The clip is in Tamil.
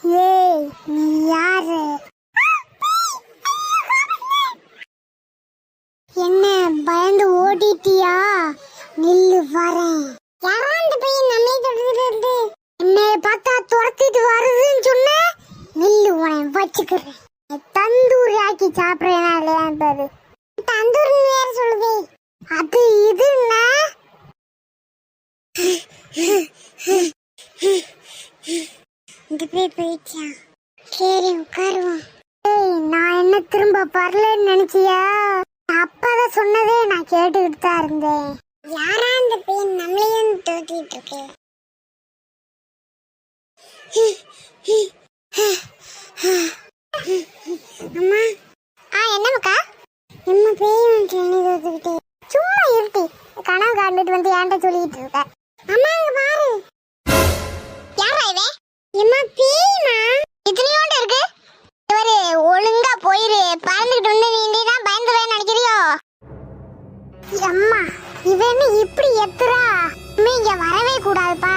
ஏய் நீ யாரு? என்ன பயந்து ஓடிட்டியா? நில்லு வரேன். யாராண்டு போய் நம்மை தொடர்ந்து என்னை பார்த்தா துரத்திட்டு வருதுன்னு சொன்ன நில்லு உன வச்சுக்கிறேன். தந்தூரி ஆக்கி சாப்பிட்றேனா இல்லையான்னு பாரு. தந்தூரி வேற சொல்லுவே அது இதுன்னா இந்த பேர் போயிடுச்சா? சரி உட்காருவோம். ஏய் நான் என்ன திரும்ப வரலன்னு நினைச்சியா? அப்பதான் சொன்னதே நான் கேட்டுக்கிட்டு தான் இருந்தேன். யாரா அந்த பேர் நம்மளையும் தோட்டிட்டு இருக்கு? அம்மா என்னமாக்கா? நம்ம பேய் தோத்துக்கிட்டே சும்மா இருட்டி கனவு காண்டுட்டு வந்து ஏன்ட்ட சொல்லிட்டு இருக்க. அம்மா அங்க பாரு. யாரா இவன்? எம்மா பேய்மா இத்தனையோண்டு இருக்கு. இவரு ஒழுங்கா போயிரு. பறந்துகிட்டு வந்து நீ தான் பயந்துருவேன்னு நினைக்கிறியோ? அம்மா இவன் இப்படி எத்துறா? இங்க வரவே கூடாதுப்பா.